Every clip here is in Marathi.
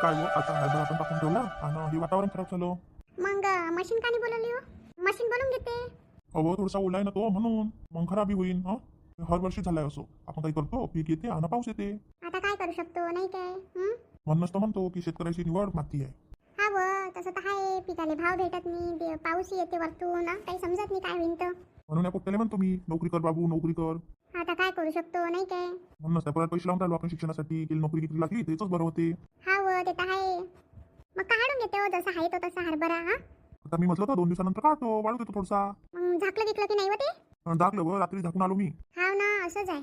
काय हो आता हरभरा आपण टाकून ठेवला आणि हे वातावरण खराब झालं. मग मशीन का नाही बोलवली हो? मशीन बनवून घेते. अहो थोडासा ओला आहे ना तो म्हणून मग खराबी होईल. हा हर वर्षी झालाय असो. आपण काही करतो पीक येते आणि पाऊस येते. आता काय करू शकतो नाही काय? म्हणूनच तर म्हणतो की शेतकऱ्याची निवड माती आहे. हा व तसं तर आहे. पिकाले भाव भेटत नाही, पाऊस येते वरतून, काही समजत नाही काय होईल तर. म्हणून या पोट्याला म्हणतो मी नोकरी कर बाबू नोकरी कर. आता काय करू शकतो नाही काय? म्हणूनच त्या परत पैसे लावून राहिलो आपण शिक्षणासाठी की नोकरी किती लागली तेच बरं होते. हा व ते तर आहे. मग काढून घेते हो जसा आहे तो तसा हरभरा. हा आता मी म्हटलं तर 2 दिवसानंतर काढतो वाढू देतो थोडासा. मग झाकलं गिकलं की नाही व ते? दाखलं व रात्री झाकून आलो मी. हाव ना असंच आहे.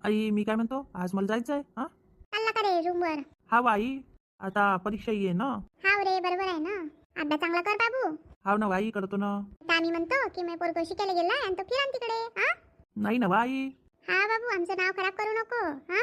आई मी काय म्हणतो आज मला जायचं आहे हा चालला का रे रूमवर? हा आई आता परीक्षा ये ना. हाव रे बरोबर आहे ना. अभ्यास चांगला कर बाबू. हाव ना आई करतो ना. तर आम्ही म्हणतो की मी पोरगं शिकायला गेला आणि तो फिरान तिकडे. हा नाही ना आई. हा बाबू आमचं नाव खराब करू नको. हा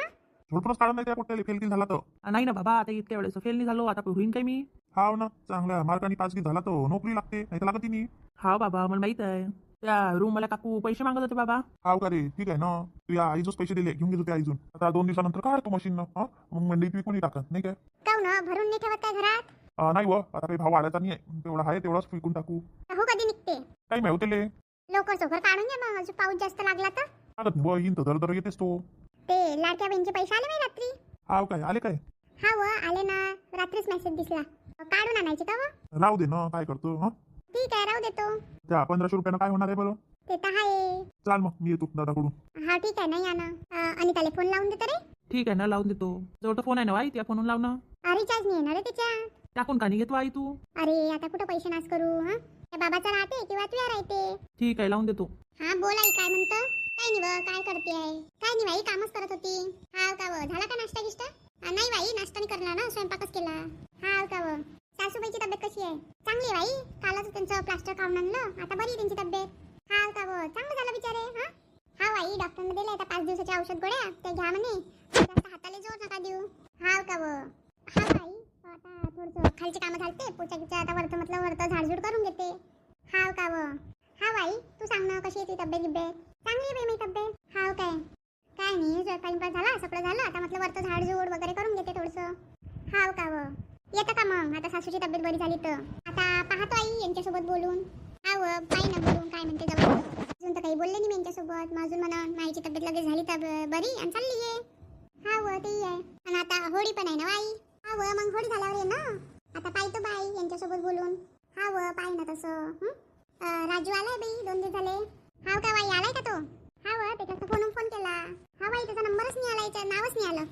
थोडंच काढून नाही त्या पोट्याला फेल झाला तर. नाही ना बाबा आता इतक्या वेळेस फेल नाही झालो आता होईन काय मी. हाव ना चांगल्या मार्काने पासगी झाला तर नोकरी लागते नाही तर लागत नाही. हा बाबा मला माहित आहे. त्या रूम मला काकू पैसे मागत होते बाबा. हाव का रे ठीक आहे ना. तू या आईजोच पैसे दिले घेऊन घेतो त्या आईजून. आता 2 दिवसानंतर काढतो मशीन हा मग मंडईत विकून टाकत नाही काय. काऊ ना भरून नाही ठेवत काय घरात? नाही व आता काही भाव वाढायचा नाही आहे तेवढा आहे तेवढाच विकून टाकू. हो कधी निघते? काही नाही होते लवकर सोकर काढून घ्या मग अजून पाऊस जास्त लागला तर. लागत व येईन तर दर येतेस तो. ते लाडक्या बहिणीचे पैसे आले नाही रात्री? हाव काय आले काय. हा व आले ना. रात्रीच मेसेज दिसला. काढून आणायचे का व? राहू दे ना काय करतो हा. ठीक आहे राहू देतो. त्या 1500 रुपयानं काय होणार आहे बरं. ते तर आहे. चाल मग मी येतो दादाकडून. हा ठीक आहे नाही या ना. अनिताला फोन लावून देतो रे. ठीक आहे ना लावून देतो. जवळ तर फोन आहे ना आई त्या फोनून लाव ना. रिचार्ज नाही येणार रे त्याच्या. टाकून का नाही घेतो आई तू. अरे आता कुठं पैसे नाश करू. हा त्या बाबाचा राहते किंवा तुझ्या राहते. ठीक आहे लावून देतो. हा बोल आई काय म्हणतं? काय नाही व काय करते आहे? काय नाही बाई कामच करत होती. हा का व झाला का नाश्ता गिष्टा? नाही बाई नाश्ता नाही करला ना स्वयंपाकच केला. हा का व सासूबाईची तब्येत कशी आहे? चांगली आहे बाई. कालच त्यांचं प्लास्टर काढून आणलं आता बरी आहे त्यांची तब्येत. हा का व चांगलं झालं बिचारे. हा हा बाई डॉक्टरने दिले आता 5 दिवसाच्या औषध गोळ्या ते घ्या म्हणे. जास्त हाताला जोर नका देऊ. हा का व हा बाई आता थोडंसं खालची कामं झालते पोचाकीचं आता वरतं झाडझूड करून घेते. हा का व हा बाई तू सांग ना कशी आहे ती तब्येत गिब्येत? चांगली आहे बाई मी तब्येत. हाव काय काय नाही स्वयंपाक झाला सगळं झालं आता वरतं झाडझूड वगैरे करून घेते थोडंसं. हाव का व येतं का मग आता सासूची तब्येत बरी झाली तर? आता पाहतो आई यांच्यासोबत बोलून. हाव पाहि ना बोलून काय म्हणते जवळ. अजून तर काही बोलले नाही मी यांच्यासोबत. मग अजून म्हणा माईची तब्येत लगेच झाली तर बरी आणि चालली आहे. हाव तेही आहे आणि आता होळी पण आहे ना बाई. हाव मग होळी झाल्यावर ये ना. आता पाहतो बाई यांच्यासोबत बोलून. हाव पाहि ना तसं. राजू आलाय बाई 2 दिवस झाले. हाव का बाई आलाय का तो? हाव त्याच्यात फोन केला. हा बाई त्याचा नंबरच नाही आला याच्या नावच नाही आलं.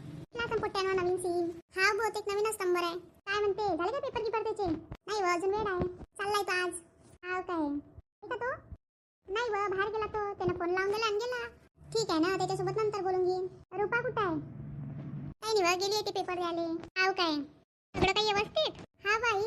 पोट्यानं नवीन सीम. हा बहुतेक नवीनच नंबर आहे. काय म्हणते झाले का पेपर गिपर त्याचे? नाही व अजून वेळ आहे. चाललाय तो आज. हाव काय का तो? नाही व बाहेर गेला तो. त्यानं फोन लावून दिला आणि गेला. ठीक आहे ना त्याच्यासोबत नंतर बोलून घेईन. रूपा कुठं आहे? काही नाही व गेली ते पेपर द्यायला. हाव काय सगळं काही व्यवस्थित? हा बाई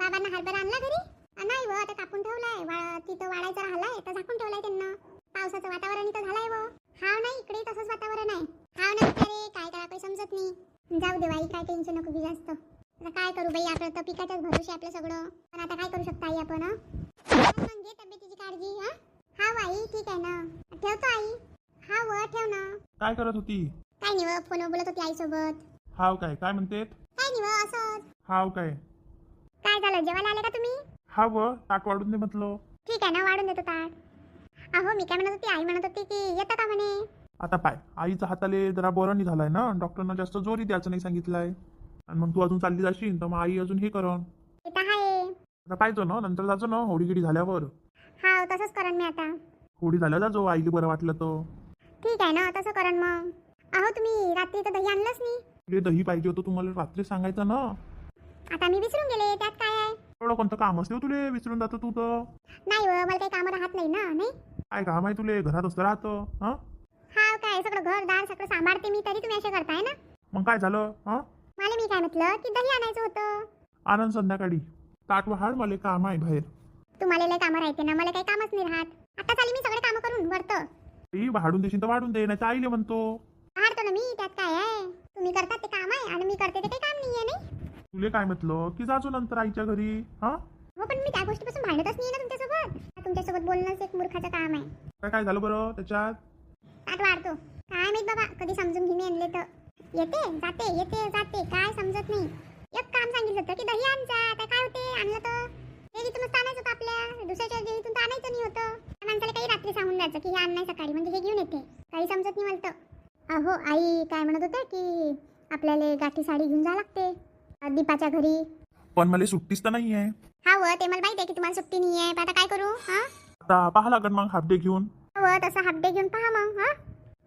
बाबांना हरभरा आणला घरी? नाही व आता कापून ठेवलाय तिथं वाढायचा राहिलाय तर झाकून ठेवलाय त्यांना. पावसाचं वातावरण इथं झालंय व. हाव नाही इकडे तसंच वातावरण आहे. हाव ना अरे काय करा काही समजत नाही. जाऊ दे बाई काय टेन्शन नको घेऊ जास्त. आता काय करू बाई आपलं तर पिकाच्याच भरोसे आपलं सगळं. पण आता काय करू शकता आई आपण. मग घे तब्येतीची काळजी. हा बाई ठीक आहे ना ठेवतो आई. हा व ठेव ना. काय करत होती? काय नाही व फोनवर बोलत होती आईसोबत. हाव काय म्हणते? काय नाही व असंच. हाव काय झालं जेवायला आले का तुम्ही? हाव ताट वाढून दे म्हटलं. ठीक आहे ना वाढून देतो ताट. अहो मी काय म्हणत होती आई म्हणत होती की येतं का म्हणे. आता पाय आईचा हाताले जरा बरं नाही झालाय ना डॉक्टरनं जास्त जोरी द्यायचं नाही सांगितलंय. आणि मग तू अजून चालली जाशील तर मग आई अजून हे करण. ते तर आहे. आता पाहिजे ना नंतर जायचं ना होळी गिडी झाल्यावर. हा तसंच करण मी आता. होळी झाल्या जाजो आईला बरं वाटलं तर. ठीक आहे ना तसं करण मग. अहो तुम्ही रात्री तर दही आणलंच नाही. तुला दही पाहिजे होतं तुम्हाला रात्री सांगायचं ना. आता मी विसरून गेले त्यात काय आहे. एवढं कोणतं काम असते तुले विसरून जातं तू तर. नाही व मला काही कामं राहत नाही ना. नाही काय काम आहे तुले घरात असतं राहतं हा. हा काय सगळं घरदार सगळं सांभाळते मी तरी तुम्ही असे करताय ना. मग काय झालं हा. मला मी काय म्हटलं की दही आणायचं होतं. आनंद संध्याकाळी ताट वाढ मला काम आहे बाहेर. तुम्हाला लय कामं राहते ना मला काही कामच नाही राहत. आता चाली मी सगळे कामं करून वरतं. वाढून देशील तर वाढून दे नाही तर आईले म्हणतो. काढतो ना मी त्यात काय आहे. तुम्ही करतात ते काम आहे आणि मी करते ते काही काम नाही आहे. नाही तुले काय म्हटलं की जाजो नंतर आईच्या घरी हा. हो पण मी त्या गोष्टीपासून भांडतच नाही ना तुमच्यासोबत. तुमच्यासोबत बोलणंच एक मूर्खाचं काम आहे. काय झालं बरं त्याच्यात? ताट वाढतो. काय माहित बाबा कधी समजून घेणे आणले तर येते जाते काय समजत नाही. एक काम होतं की दही आण जा, आता काय होते आणलं तर डेअरीतूनच आणायचं होतं, आपल्या दुसऱ्याच्या डेअरीतून तर आणायचं नाही होतं. त्या माणसाला काही रात्री सांगून द्यायचं की हे आण नाही सकाळी, म्हणजे हे घेऊन येते. काही समजत नाही मला तर. अहो आई काय म्हणत होते की आपल्याला गाठी साडी घेऊन जावं लागते दीपाच्या घरी. पण मला सुट्टीच तर नाही आहे. हा व ते मला माहिती आहे की तुम्हाला सुट्टी नाही आहे, पण आता काय करू. हा आता पाहा लागेल मग हाफ डे घेऊन. व तसं हाफ डे घेऊन पहा मग. हा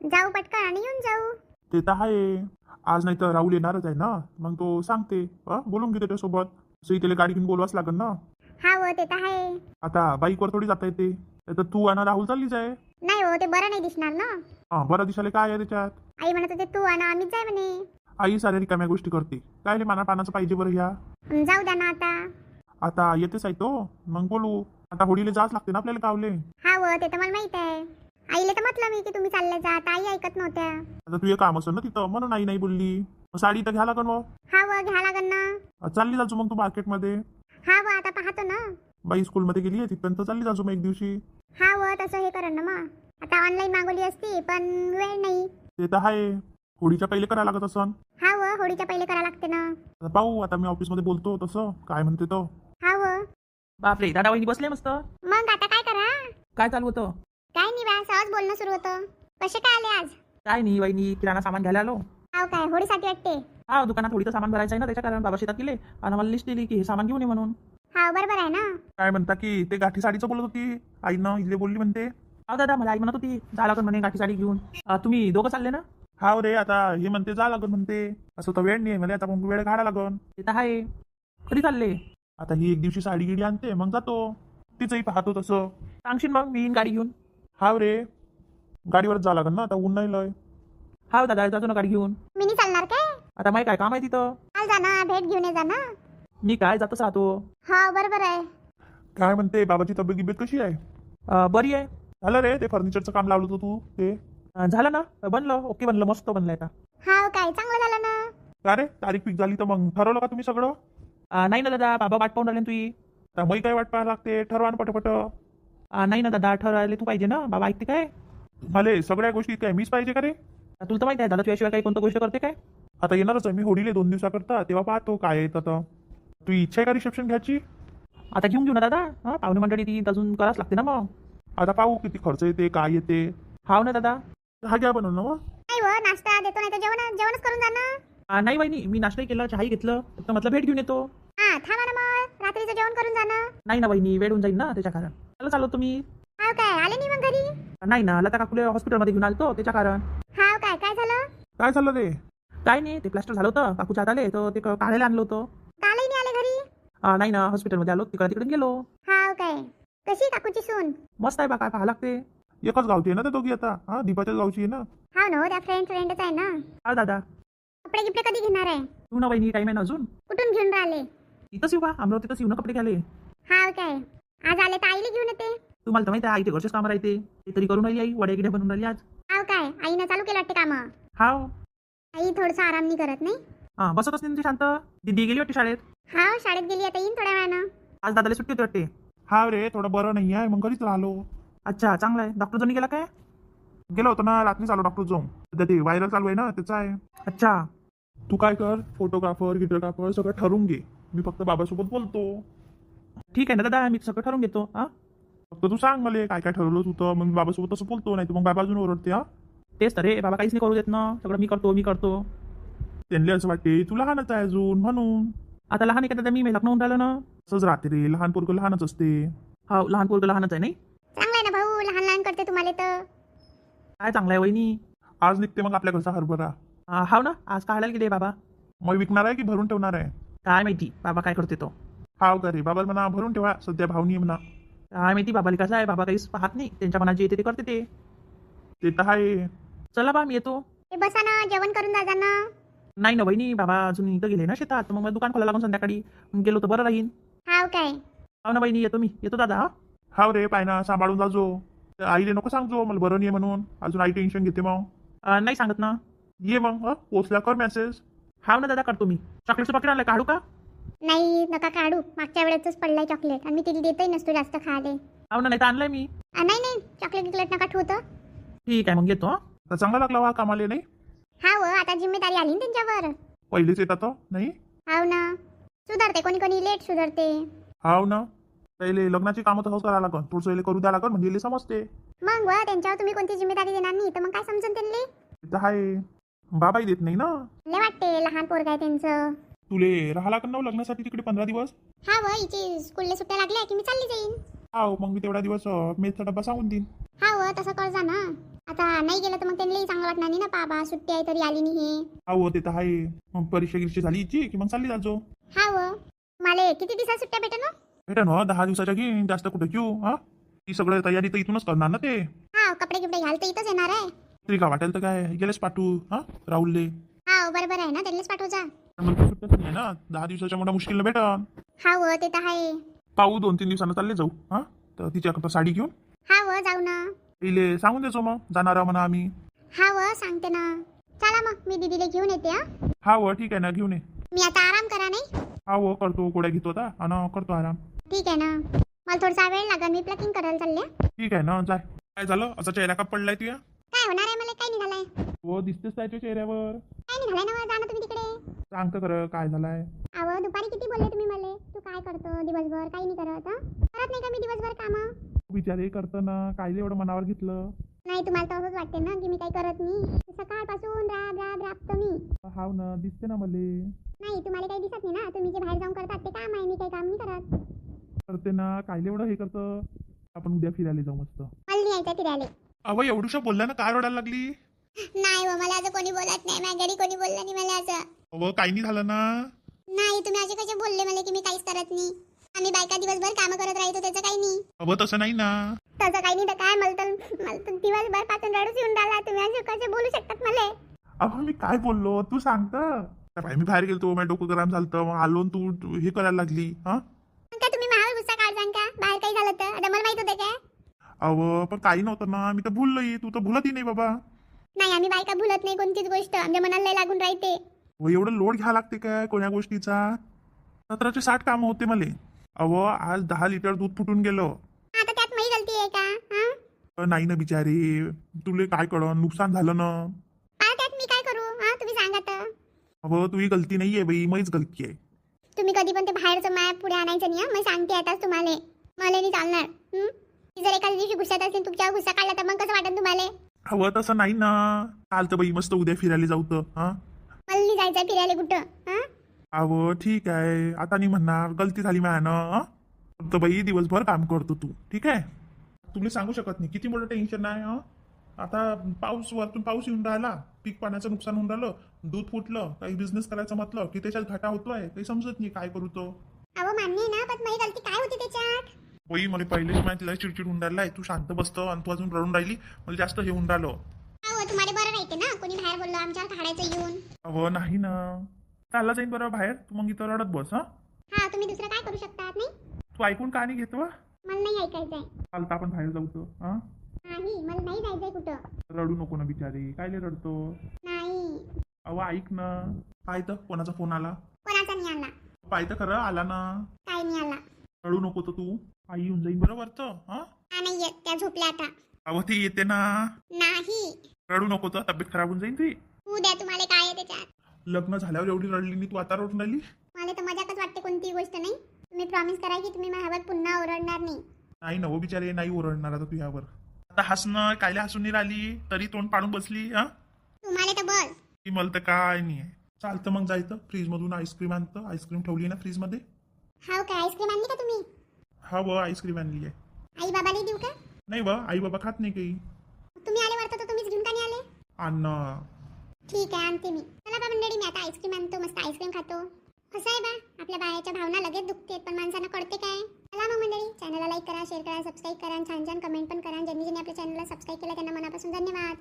जाऊ पटकन आणि येऊन जाऊ. ते तर आहे. आज नाही तर राहुल येणारच आहे ना, मग तो सांगते बोलून घे त्याच्यासोबत. सई त्याला गाडी घेऊन बोलवाच लागेल ना. हा व ते तर आहे. आता बाईकवर थोडी जाता येते, तर तू आणि राहुल चाललीच आहे. नाही हो ते बरं नाही दिसणार ना. हा बरं दिसायला काय आहे त्याच्यात. आई म्हणत होते तू आणि आम्हीच जाय म्हणे. आई साऱ्या रिकाम्या गोष्टी करते, काय रे माना पानाचं पाहिजे बरं ह्या. जाऊ द्या ना आता. आता येतेच आहे तो, मग बोलू. आता होडीला जाच लागते ना आपल्याला गावले. हा व ते तर मला माहित आहे. आईला तर म्हटलं मी की तुम्ही चालले जा, आता आई ऐकत नव्हत्या. आता तुझे काम असेल ना तिथं, म्हणून आई नाही बोलली. मग साडी तर घ्या लागन मग. हा व घ्या लागन ना. चालली जाजू मग तू मार्केटमध्ये. हा व आता पाहतो ना. बाई स्कूलमध्ये गेली आहे तिथपर्यंत चालली जाजू मग एक दिवशी. हा व तसं हे करा ना मग. आता ऑनलाईन मागवली असती पण वेळ नाही. ते तर आहे, होडीच्या पहिले करायला लागत असन. हा व होळीच्या पहिले करा लागते ना. आता पाहू, आता मी ऑफिसमध्ये बोलतो तसं काय म्हणते तो. हा व बापरे, दादा वहिनी बसले मस्त. मग आता काय करा. काय चालू होतं? काय नाही बा, सहज बोलणं सुरू होतं. कसे काय आले आज. काय नाही वहिनी, किराणा सामान घ्यायला आलो. हाव काय होळीसाठी वाटते. हा, दुकानात थोडीचं सामान भरायचं आहे ना, त्याच्या कारण बाबा शेतात गेले आणि मला लिस्ट दिली की हे सामान घेऊन ये म्हणून. हा बरोबर आहे ना. काय म्हणता की ते गाठी साडीचं बोलत होती आईनं, इथले बोलली म्हणते. हा दादा, मला आई म्हणत होती जा लागत म्हणे गाठी साडी घेऊन. तुम्ही दोघं चालले ना? हाव रे, आता हे म्हणते जा लागन म्हणते. असं तर वेळ नाही मला, आता मग वेळ काढा लागन. ते तर आहे. कधी चालले? आता ही एक दिवशी साडी गिडी आणते मग जातो. तिचंही पाहतो तसं. सांगशील मग, मी येईन गाडी घेऊन. हाव रे, गाडीवरच जा लागन ना, आता ऊन नाही लय. हा दादा, जातो ना गाडी घेऊन. मी नाही चालणार काय. आता माहिती काय काम आहे तिथं. चाल जा ना, भेट घेऊन ये जा ना. मी काय जातच राहतो. हा बरोबर आहे. काय म्हणते बाबाची तब्येत गिब्येत कशी आहे. बरी आहे. झालं रे ते फर्निचरचं काम लावलं होतं तू ते. झालं ना, बनलं. ओके बनलं, मस्त बनलंय आता. हा काय चांगलं झालं ना. का रे तारीख फिक्स झाली तर मग ठरवलं का तुम्ही सगळं. नाही ना दादा, बाबा वाट पाहून राहिले ना तुझी. तर मग काय वाट पाहायला लागते, ठरवा ना पटपट. नाही ना दादा, ठरवायला तू पाहिजे ना, बाबा ऐकते काय. मला सगळ्या गोष्टी काय मीच पाहिजे का रे. तुला तर माहिती आहे दादा, तुझ्याशिवाय काही कोणतं गोष्ट करते काय. आता येणारच आहे मी होडीले 2 दिवसाकरता, तेव्हा पाहतो काय येतं तर. तू इच्छा आहे का रिसेप्शन घ्यायची. आता घेऊन घेऊ ना दादा. पाहुणे मंडळी ती अजून करावंच लागते ना मग. आता पाहू किती खर्च येते काय येते. हाव ना दादा. हा घ्या बनवून ना मग. नाही व नाश्ता देतो नाही तर जेवणच करून जा ना. नाही वहिनी, मी नाश्ताही केला, चहाही घेतलं, फक्त म्हटलं भेट घेऊन येतो. हा थांबा ना मग, रात्रीचं जेवण करून जा ना. नाही ना वहिनी, वेळ होऊन जाईल ना त्याच्या कारण. चला चाललो तुम्ही. हाव काय आले नाही मग घरी. नाही ना, लता काकुले हॉस्पिटलमध्ये घेऊन आलतो त्याच्या कारण. हाव काय काय झालं. काय चाललं रे. काय नाही, ते प्लास्टर झालं होतं, काकूच्या हात आले तर ते काढायला आणलं होतं. कालही नाही आले घरी. नाही ना, हॉस्पिटलमध्ये आलो, तिकडे गेलो. हाव काय कशी काकूची सून. मस्त आहे बा, काय पाहा लागते. एकच गावची आहे ना ते दोघी आता. हा दीपाच्याच गावची आहे ना. हाव ना त्या फ्रेंडच आहे ना. हा दादा. कपडे गिपडे कधी घेणार आहे. येऊ ना वहिनी, टाईम आहे ना अजून. कुठून घेऊन राहिले. इथंच येऊ बा, अमरावतीतच येऊ ना कपडे घ्यायला. हाव काय आज आले तर आईला घेऊन येते. तुम्हाला तर माहिती आहे, आई ते घरचेच कामं राहते, ते तरी करून राहिली आई, वड्या गिड्या बनवून राहिली आज. हाव काय आईनं चालू केलं वाटते कामं. हाव. आई थोडंसं आराम नाही करत नाही. बसत असते ना ती शांत. दिदी गेली वाटते शाळेत. हाव शाळेत गेली आता येईन थोड्या वेळानं. आज दादाला सुट्टी होती वाटते. हा रे थोडं बरं नाही आहे मग घरीच राहिलो. अच्छा, चांगलं आहे. डॉक्टर जणी गेला काय. गेलो होतो ना, रात्रीच आलो डॉक्टर जाऊन. सध्या ते व्हायरल चालू आहे ना त्याचं आहे. अच्छा. तू काय कर, फोटोग्राफर गिटोग्राफर सगळं ठरवून घे. मी फक्त बाबासोबत बोलतो. ठीक आहे ना दादा, मी सगळं ठरवून घेतो. फक्त तू सांग मला काय काय ठरवलं होतं, मग मी बाबासोबत तसं बोलतो. नाही तर मग बाबा अजून ओरडते. हा तेच तर रे, बाबा काहीच नाही करू देत ना, सगळं मी करतो. त्यांना असं वाटते तू लहानच आहे अजून म्हणून. आता लहान आहे का दादा, मी लग्न होऊन राहिलं ना. असंच राहते रे, लहान पोरगं लहानच असते. हा, लहान पोरगं लहानच आहे नाही. चांगलं आहे ना भाऊ, लहान लहान करते तुम्हाला तर. काय चांगलं आहे वहिनी. आज निघते मग आपल्या घरचा हरभरा. हाव ना, आज काढायला गेले बाबा. मग विकणार आहे की भरून ठेवणार आहे. काय माहिती बाबा काय करते तो. हाव का रे, बाबा म्हणा भरून ठेवा, सध्या भावनी म्हणा. काय माहिती बाबाला कसं आहे, बाबा काहीच पाहत नाही, त्यांच्या मनात जे येते ते करते ते. ते तर आहे. चला बा, मी येतो. ते बसा ना, जेवण करून जा ना. नाही ना वहिनी, बाबा अजून इथं गेले ना शेतात, तर मग मला दुकान खोला लागून संध्याकाळी. मग गेलो तर बरं राहीन. हाव काय हाव ना वहिनी, मी येतो दादा. हाव रे, पाय ना सांभाळून जाजो. आईले नको सांगजो मला बरं नाही म्हणून, अजून आई टेन्शन घेते मग. नाही सांगत ना. ये मग पोचल्या कर मेसेज. हाव ना दादा, करतो मी. चॉकलेटचं पाकिट आणलं, काढू का. नाही नका काढू, मागच्या वेळेसच पडलाय चॉकलेट आणि मी तिला देतही नसतो जास्त खायला. हाव ना, नाही तर आणलंय मी. नाही नाही चॉकलेट गिकलेट नका ठेवतं. ठीक आहे, मग येतो. तर चांगला लागला वा कामाले नाही. हाव आता जिम्मेदारी आली ना त्यांच्यावर. पहिलेच येतात नाही. हाव ना सुधारते बापरे, कोणी कोणी लेट सुधारते. हाव ना, पहिले लग्नाची कामं तसंच करावं लागन, थोडंसं याला करू द्या लागन म्हणजे याला समजते. मग व त्यांच्यावर तुम्ही कोणती जिम्मेदारी देणार नाही तर मग काय समजून त्यांनी. तिथं आहे बाबाही देत नाही ना. लय वाटते लहान पोरग आहे त्यांचं. तुले राहा लागन ना लग्नासाठी तिकडे 15 दिवस. हा व हिची स्कूलला सुट्ट्या लागल्या की मी चालली जाईन. हाव मग मी तेवढा दिवस मेसचा डब्बा सांगून देईन. हा व तसं कर जा ना. आता नाही गेलं तर मग त्यांनाही चांगलं वाटणार नाही ना, बाबा सुट्टी आहे तरी आली नाही हे. हाव ते तर आहे. मग परीक्षा गिरीक्षा झाली हिची की मग चालली जाजो. हा व मला किती दिवसात सुट्ट्या भेटेल ना. भेटा ना 10 दिवसाच्या घेईन, जास्त कुठं घेऊ. हा ती सगळं तयारी तर इथूनच करणार ना ते. हा कपडे गिपडे घालते इथंच येणार आहे. तरी का वाटेल तर काय गेलेच पाठवू. हा राहुलले हा बरोबर आहे ना, त्यांनाच पाठवू जा. मग तर सुट्ट्याच नाही आहे ना, 10 दिवसाच्या मोठा मुश्किलनं भेटन. हा व ते तर आहे. पाहू 2-3 दिवसानं चालले जाऊ. हा तर तिच्याकरता साडी घेऊन हा व जाऊ ना. तिले सांगून देजो मग जाणार आहो म्हणा आम्ही. हा व सांगते ना. चला मग मी दीदीला घेऊन येते. हा हाव ठीक आहे ना घेऊन ये. मी आता आराम करा नाही. हाव करतो, गोळ्या घेतो आता आणि करतो आराम. ठीक आहे ना, मला थोडासा वेळ लागेल, मी प्लकिंग करायला चालले. ठीक आहे ना जाय. काय झालं असा चेहरा का पडलाय तुया? काय होणार आहे, मला काय निघालाय. हो दिसतेच त्याच्या चेहऱ्यावर. काय निघालाय ना, जा ना तुम्ही तिकडे. सांगतं खरं काय झालंय. अहो दुपारी किती बोलले तुम्ही मला, तू काय करतो दिवसभर, काही नाही करत. करत नाही का मी दिवसभर कामं. विचारही करतं ना, कायले एवढं मनावर घेतलं. नाही तुम्हाला तर असंच वाटते ना की मी काही करत नाही. सकाळपासून राब राब राबतो मी. हाव ना दिसते ना मले. नाही तुम्हाला काही दिसत नाही ना, तुम्ही जे बाहेर जाऊन करतात ते काम आहे, मी काही काम नाही करत. करते ना, कायले एवढं हे करतं. आपण उद्या फिरायला जाऊ मस्त. मला नाही यायचं फिरायला. अव एवढूशा बोलल्या ना काय रडायला लागली. नाही हो, मला असं कोणी बोलत नाही, माझ्या घरी कोणी बोललं नाही मला असं. अव काही नाही झालं ना. नाही तुम्ही असे कसे बोलले मला की मी काहीच करत नाही. आम्ही बायका दिवसभर काम करत राहतो, त्याचं काही नाही. अव तसं नाही ना. तसं काही नाही तर काय, मला तर दिवसभर पासून रडूच येऊन राहिला. तुम्ही असे कसे बोलू शकतात मला. अहो मी काय बोललो तू सांगतं. मी बाहेर गेलतो, माझं डोकं गरम झालं, मग आलो आणि तू हे करायला लागली. हा का तुम्ही माझ्यावर गुस्सा काढसान का, बाहेर काही झालं तर. आता मला माहित होतं काय. अव पण काही नव्हतं ना, मी तर भुललोय, तू तर भुलतही नाही बाबा. नाही आम्ही बायका भुलत नाही कोणतीच गोष्ट, आमच्या मनाला लय लागून राहते. व एवढं लोड घ्या लागते काय कोण्या गोष्टीचा. 1760 कामं होते मले. अव आज 10 लिटर दूध फुटून गेलं. आता त्यात माझी गलती आहे का. हा नाही ना बिचारी, तुले काय कळण, नुकसान झालं ना. आता त्यात मी काय करू. हा तुम्ही सांगा तर. अव तुझी गलती नाहीये बाई, माझीच गलती आहे. तुम्ही कधी पण ते बाहेरचं माया पुढे आणायचं नाही. मी सांगते आताच तुम्हाला, मला नाही चालणार. ती जर एखाद्या दिवशी गुस्सात असेल, तुमच्यावर गुस्सा काढला तर मग कसं वाटेल तुम्हाला. अव तसं नाही ना, चालतं बाई मस्त उद्या फिरायला जाऊ तर. हा मला नाही जायचं फिरायला कुठं. हा अव ठीक आहे, आता नाही म्हणणार गलती झाली माझ्यानं. फक्त बाई दिवसभर काम करतो तू, ठीक आहे. तुम्ही सांगू शकत नाही किती मोठं टेन्शन आहे. आता पाऊस वरतून पाऊस येऊन राहिला, पीक पाण्याचं नुकसान होऊन राहिलं, दूध फुटलं, काही बिझनेस करायचं म्हटलं की त्याच्यात घाटा होतोय, काही समजत नाही काय करू तो. अहो मान्य आहे ना, पण माझी गलती काय होती त्याच्यात. बाई मला पहिलेच माहिती तिला चिडचिड होऊन राहिलाय, तू शांत बसतं आणि तू अजून रडून राहिली, मला जास्त हे होऊन राहिलं. अहो तुम्हाला बरं राहते ना, कोणी बाहेर बोललो आमच्यावर काढायचं येऊन. अव नाही ना, चालला जाईन बरं बाहेर, तू मग इथं रडत बस. हा तुम्ही दुसरं काय करू शकतात नाही. तू ऐकून का नाही घेतो. मला नाही ऐकायचंय. चालतं आपण बाहेर जाऊ तर. नाही मला नाही जायचंय कुठं. रडू नको ना बिचारी, कायले रडतो. नाही. अव ऐक ना. पाय तर कोणाचा फोन आला. कोणाचा नाही आला. पाय तर खरं आला ना. काय नाही आला. रडू नको तर तू, आई येऊन जाईन बरोबर तर. हा नाही येत, त्या झोपल्या आता. अव ती येते ना. नाही. रडू नको तर, तब्येत खराब होऊन जाईन ती. उद्या तुम्हाला काय आहे त्याच्यात. लग्न झाल्यावर एवढी रडली नाही तू, आता रडून राहिली. मला तर मजाकच वाटते कोणती गोष्ट नाही. तुम्ही प्रॉमिस करा की तुम्ही माझ्यावर पुन्हा ओरडणार नाही. नाही ना हो बिचारे, नाही ओरडणार आता तुझ्यावर. आता हसणं कायले हसून नाही राहिली, तरी तोंड पाडून बसली. तुम्हाला तर बस. ती मला तर काय नाही आहे. चालतं मग जायचं, फ्रीज मधून आईस्क्रीम आणतं. आईस्क्रीम ठेवली ना फ्रीज मध्ये. हाव काय, आईस्क्रीम आणली का तुम्ही. हा व आईस्क्रीम आणली आहे. आई बाबाला देऊ का. नाही व आई बाबा खात नाही काही. तुम्ही आले वाटतं तर तुम्हीच घेऊन का नाही आले. अन्न. ठीक आहे आणते मी. चला बा मंडळी, मी आता आईस्क्रीम आणतो, मस्त आईस्क्रीम खातो. कसं आहे बा, आपल्या बायाच्या भावना लगेच दुखते, पण माणसांना कळते काय. चला मग मंडळी, चॅनलला लाईक करा, शेअर करा, सबस्क्राईब करा, छान छान कमेंट पण करा. ज्यांनी ज्यांनी आपल्या चॅनलला सबस्क्राईब केलं त्यांना मनापासून धन्यवाद.